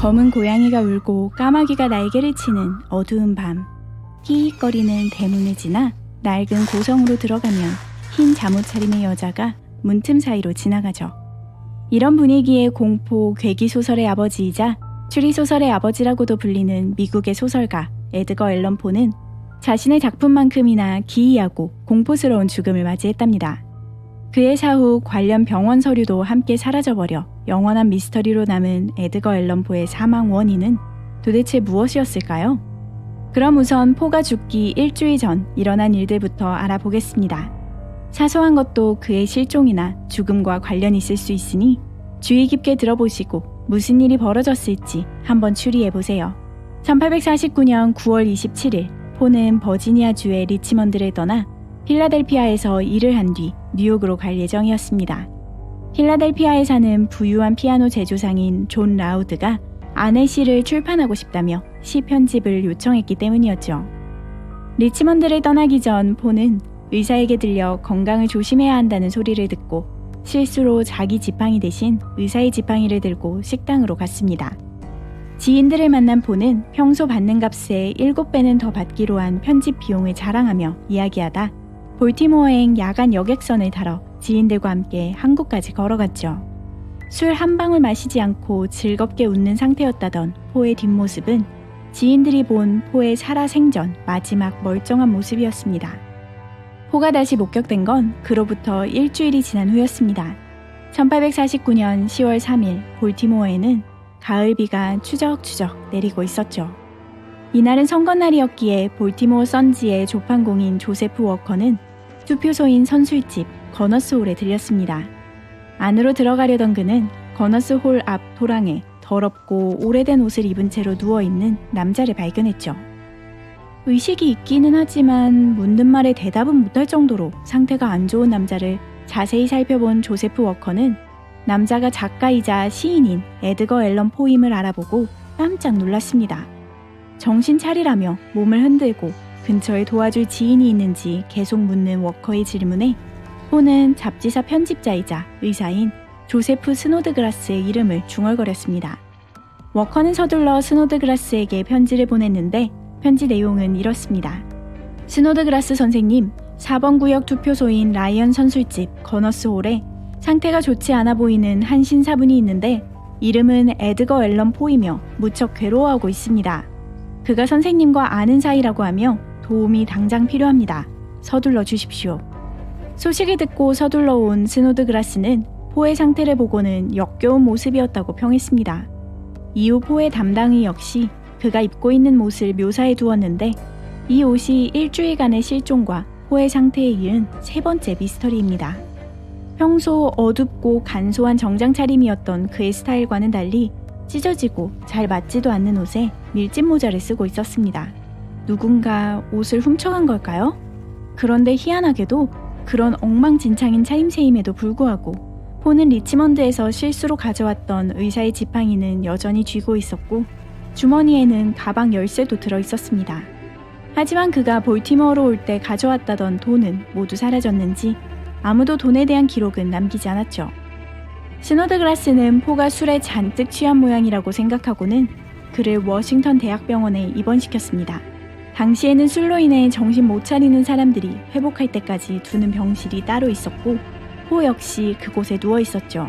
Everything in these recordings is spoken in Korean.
검은 고양이가 울고 까마귀가 날개를 치는 어두운 밤. 히익거리는 대문을 지나 낡은 고성으로 들어가면 흰 잠옷 차림의 여자가 문틈 사이로 지나가죠. 이런 분위기에 공포, 괴기 소설의 아버지이자 추리소설의 아버지라고도 불리는 미국의 소설가 에드거 앨런 포는 자신의 작품만큼이나 기이하고 공포스러운 죽음을 맞이했답니다. 그의 사후 관련 병원 서류도 함께 사라져버려 영원한 미스터리로 남은 에드거 앨런 포의 사망 원인은 도대체 무엇이었을까요? 그럼 우선 포가 죽기 일주일 전 일어난 일들부터 알아보겠습니다. 사소한 것도 그의 실종이나 죽음과 관련이 있을 수 있으니 주의 깊게 들어보시고 무슨 일이 벌어졌을지 한번 추리해보세요. 1849년 9월 27일 포는 버지니아주의 리치먼드를 떠나 필라델피아에서 일을 한 뒤 뉴욕으로 갈 예정이었습니다. 필라델피아에 사는 부유한 피아노 제조상인 존 라우드가 아내 시를 출판하고 싶다며 시 편집을 요청했기 때문이었죠. 리치먼드를 떠나기 전 포는 의사에게 들려 건강을 조심해야 한다는 소리를 듣고 실수로 자기 지팡이 대신 의사의 지팡이를 들고 식당으로 갔습니다. 지인들을 만난 포는 평소 받는 값의 7배는 더 받기로 한 편집 비용을 자랑하며 이야기하다 볼티모어행 야간 여객선을 타러 지인들과 함께 한국까지 걸어갔죠. 술 한 방울 마시지 않고 즐겁게 웃는 상태였다던 포의 뒷모습은 지인들이 본 포의 살아생전 마지막 멀쩡한 모습이었습니다. 포가 다시 목격된 건 그로부터 일주일이 지난 후였습니다. 1849년 10월 3일 볼티모어에는 가을비가 추적추적 내리고 있었죠. 이날은 선거날이었기에 볼티모어 선지의 조판공인 조세프 워커는 투표소인 선술집 거너스 홀에 들렸습니다. 안으로 들어가려던 그는 거너스 홀 앞 도랑에 더럽고 오래된 옷을 입은 채로 누워있는 남자를 발견했죠. 의식이 있기는 하지만 묻는 말에 대답은 못할 정도로 상태가 안 좋은 남자를 자세히 살펴본 조세프 워커는 남자가 작가이자 시인인 에드거 앨런 포임을 알아보고 깜짝 놀랐습니다. 정신 차리라며 몸을 흔들고 근처에 도와줄 지인이 있는지 계속 묻는 워커의 질문에 포는 잡지사 편집자이자 의사인 조세프 스노드그라스의 이름을 중얼거렸습니다. 워커는 서둘러 스노드그라스에게 편지를 보냈는데 편지 내용은 이렇습니다. 스노드그라스 선생님, 4번 구역 투표소인 라이언 선술집 거너스 홀에 상태가 좋지 않아 보이는 한 신사분이 있는데 이름은 에드거 앨런 포이며 무척 괴로워하고 있습니다. 그가 선생님과 아는 사이라고 하며 도움이 당장 필요합니다. 서둘러 주십시오. 소식을 듣고 서둘러 온 스노드그라스는 포의 상태를 보고는 역겨운 모습이었다고 평했습니다. 이후 포의 담당의 역시 그가 입고 있는 옷을 묘사해 두었는데 이 옷이 일주일간의 실종과 포의 상태에 이은 세 번째 미스터리입니다. 평소 어둡고 간소한 정장 차림이었던 그의 스타일과는 달리 찢어지고 잘 맞지도 않는 옷에 밀짚 모자를 쓰고 있었습니다. 누군가 옷을 훔쳐간 걸까요? 그런데 희한하게도 그런 엉망진창인 차림새임에도 불구하고 포는 리치먼드에서 실수로 가져왔던 의사의 지팡이는 여전히 쥐고 있었고 주머니에는 가방 열쇠도 들어있었습니다. 하지만 그가 볼티모어로 올 때 가져왔다던 돈은 모두 사라졌는지 아무도 돈에 대한 기록은 남기지 않았죠. 스노드그라스는 포가 술에 잔뜩 취한 모양이라고 생각하고는 그를 워싱턴 대학병원에 입원시켰습니다. 당시에는 술로 인해 정신 못 차리는 사람들이 회복할 때까지 두는 병실이 따로 있었고 포 역시 그곳에 누워 있었죠.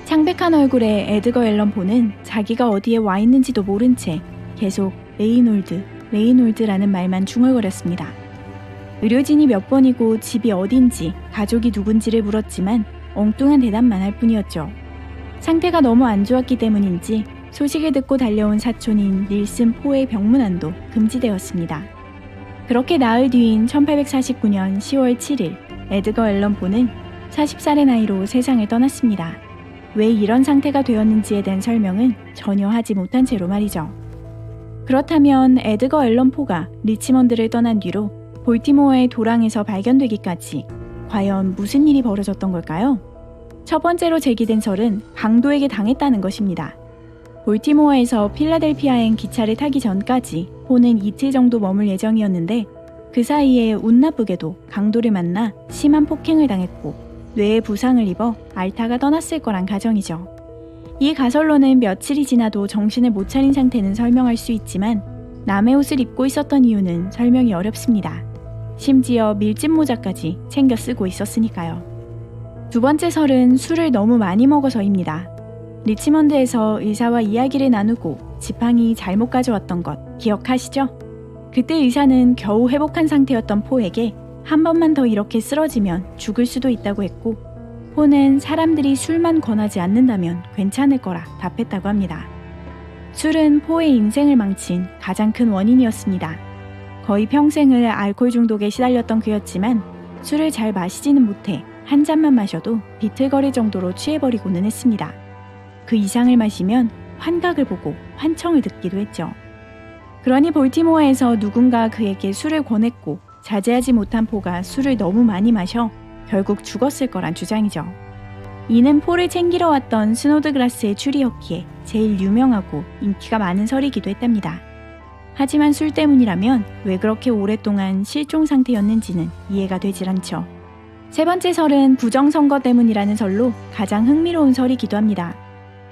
창백한 얼굴의 에드거 앨런 포는 자기가 어디에 와 있는지도 모른 채 계속 레이놀드라는 말만 중얼거렸습니다. 의료진이 몇 번이고 집이 어딘지 가족이 누군지를 물었지만 엉뚱한 대답만 할 뿐이었죠. 상태가 너무 안 좋았기 때문인지 소식을 듣고 달려온 사촌인 닐슨 포의 병문안도 금지되었습니다. 그렇게 나흘 뒤인 1849년 10월 7일 에드거 앨런 포는 40살의 나이로 세상을 떠났습니다. 왜 이런 상태가 되었는지에 대한 설명은 전혀 하지 못한 채로 말이죠. 그렇다면 에드거 앨런 포가 리치먼드를 떠난 뒤로 볼티모어의 도랑에서 발견되기까지 과연 무슨 일이 벌어졌던 걸까요? 첫 번째로 제기된 설은 강도에게 당했다는 것입니다. 볼티모어에서 필라델피아행 기차를 타기 전까지 포는 이틀 정도 머물 예정이었는데 그 사이에 운 나쁘게도 강도를 만나 심한 폭행을 당했고 뇌에 부상을 입어 알타가 떠났을 거란 가정이죠. 이 가설로는 며칠이 지나도 정신을 못 차린 상태는 설명할 수 있지만 남의 옷을 입고 있었던 이유는 설명이 어렵습니다. 심지어 밀짚 모자까지 챙겨 쓰고 있었으니까요. 두 번째 설은 술을 너무 많이 먹어서입니다. 리치먼드에서 의사와 이야기를 나누고 지팡이 잘못 가져왔던 것 기억하시죠? 그때 의사는 겨우 회복한 상태였던 포에게 한 번만 더 이렇게 쓰러지면 죽을 수도 있다고 했고, 포는 사람들이 술만 권하지 않는다면 괜찮을 거라 답했다고 합니다. 술은 포의 인생을 망친 가장 큰 원인이었습니다. 거의 평생을 알코올 중독에 시달렸던 그였지만 술을 잘 마시지는 못해 한 잔만 마셔도 비틀거릴 정도로 취해버리고는 했습니다. 그 이상을 마시면 환각을 보고 환청을 듣기도 했죠. 그러니 볼티모어에서 누군가 그에게 술을 권했고 자제하지 못한 포가 술을 너무 많이 마셔 결국 죽었을 거란 주장이죠. 이는 포를 챙기러 왔던 스노드그라스의 추리였기에 제일 유명하고 인기가 많은 설이기도 했답니다. 하지만 술 때문이라면 왜 그렇게 오랫동안 실종 상태였는지는 이해가 되질 않죠. 세 번째 설은 부정선거 때문이라는 설로 가장 흥미로운 설이기도 합니다.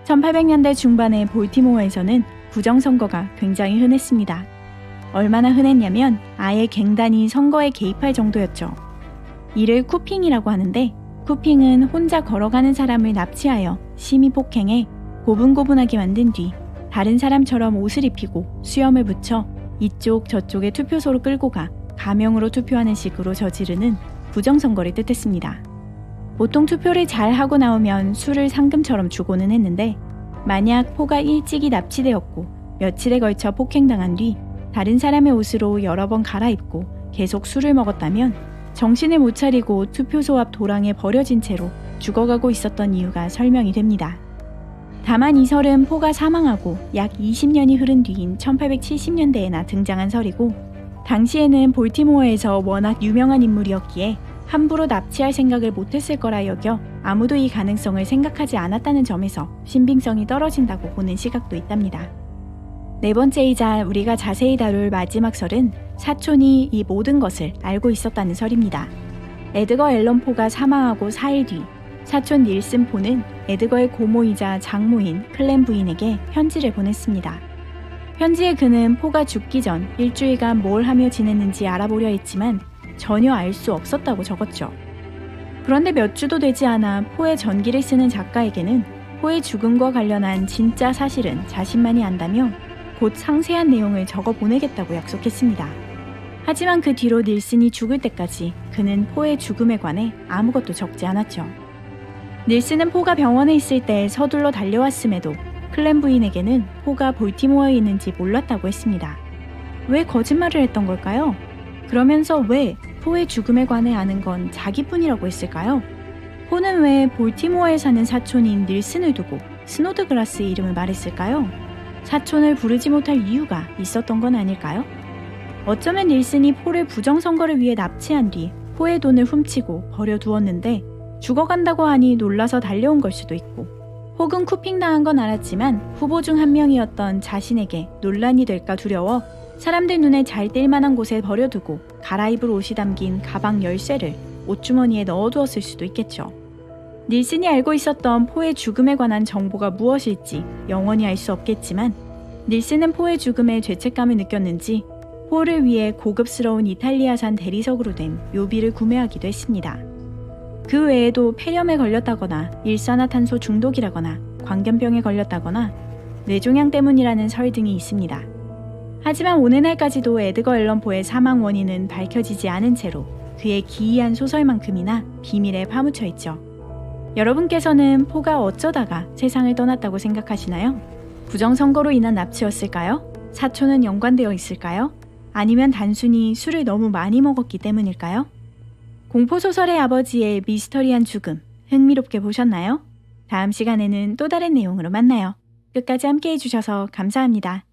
1800년대 중반의 볼티모어에서는 부정선거가 굉장히 흔했습니다. 얼마나 흔했냐면 아예 갱단이 선거에 개입할 정도였죠. 이를 쿠핑이라고 하는데, 쿠핑은 혼자 걸어가는 사람을 납치하여 심히 폭행해 고분고분하게 만든 뒤 다른 사람처럼 옷을 입히고 수염을 붙여 이쪽 저쪽의 투표소로 끌고 가 가명으로 투표하는 식으로 저지르는 부정선거를 뜻했습니다. 보통 투표를 잘 하고 나오면 술을 상금처럼 주고는 했는데, 만약 포가 일찍이 납치되었고 며칠에 걸쳐 폭행당한 뒤 다른 사람의 옷으로 여러 번 갈아입고 계속 술을 먹었다면 정신을 못 차리고 투표소 앞 도랑에 버려진 채로 죽어가고 있었던 이유가 설명이 됩니다. 다만 이 설은 포가 사망하고 약 20년이 흐른 뒤인 1870년대에나 등장한 설이고, 당시에는 볼티모어에서 워낙 유명한 인물이었기에 함부로 납치할 생각을 못했을 거라 여겨 아무도 이 가능성을 생각하지 않았다는 점에서 신빙성이 떨어진다고 보는 시각도 있답니다. 네 번째이자 우리가 자세히 다룰 마지막 설은 사촌이 이 모든 것을 알고 있었다는 설입니다. 에드거 앨런 포가 사망하고 4일 뒤 사촌 닐슨 포는 에드거의 고모이자 장모인 클렌 부인에게 편지를 보냈습니다. 편지에 그는 포가 죽기 전 일주일간 뭘 하며 지냈는지 알아보려 했지만 전혀 알 수 없었다고 적었죠. 그런데 몇 주도 되지 않아 포의 전기를 쓰는 작가에게는 포의 죽음과 관련한 진짜 사실은 자신만이 안다며 곧 상세한 내용을 적어 보내겠다고 약속했습니다. 하지만 그 뒤로 닐슨이 죽을 때까지 그는 포의 죽음에 관해 아무것도 적지 않았죠. 닐슨은 포가 병원에 있을 때 서둘러 달려왔음에도 클렌 부인에게는 포가 볼티모어에 있는지 몰랐다고 했습니다. 왜 거짓말을 했던 걸까요? 그러면서 왜 포의 죽음에 관해 아는 건 자기뿐이라고 했을까요? 포는 왜 볼티모어에 사는 사촌인 닐슨을 두고 스노드그라스의 이름을 말했을까요? 사촌을 부르지 못할 이유가 있었던 건 아닐까요? 어쩌면 닐슨이 포를 부정선거를 위해 납치한 뒤 포의 돈을 훔치고 버려두었는데 죽어간다고 하니 놀라서 달려온 걸 수도 있고, 혹은 쿠핑당한 건 알았지만 후보 중 한 명이었던 자신에게 논란이 될까 두려워 사람들 눈에 잘 띌 만한 곳에 버려두고 갈아입을 옷이 담긴 가방 열쇠를 옷주머니에 넣어두었을 수도 있겠죠. 닐슨이 알고 있었던 포의 죽음에 관한 정보가 무엇일지 영원히 알 수 없겠지만, 닐슨은 포의 죽음에 죄책감을 느꼈는지 포를 위해 고급스러운 이탈리아산 대리석으로 된 묘비를 구매하기도 했습니다. 그 외에도 폐렴에 걸렸다거나 일산화탄소 중독이라거나 광견병에 걸렸다거나 뇌종양 때문이라는 설 등이 있습니다. 하지만 오늘날까지도 에드거 앨런 포의 사망 원인은 밝혀지지 않은 채로 그의 기이한 소설만큼이나 비밀에 파묻혀 있죠. 여러분께서는 포가 어쩌다가 세상을 떠났다고 생각하시나요? 부정선거로 인한 납치였을까요? 사촌은 연관되어 있을까요? 아니면 단순히 술을 너무 많이 먹었기 때문일까요? 공포소설의 아버지의 미스터리한 죽음, 흥미롭게 보셨나요? 다음 시간에는 또 다른 내용으로 만나요. 끝까지 함께 해주셔서 감사합니다.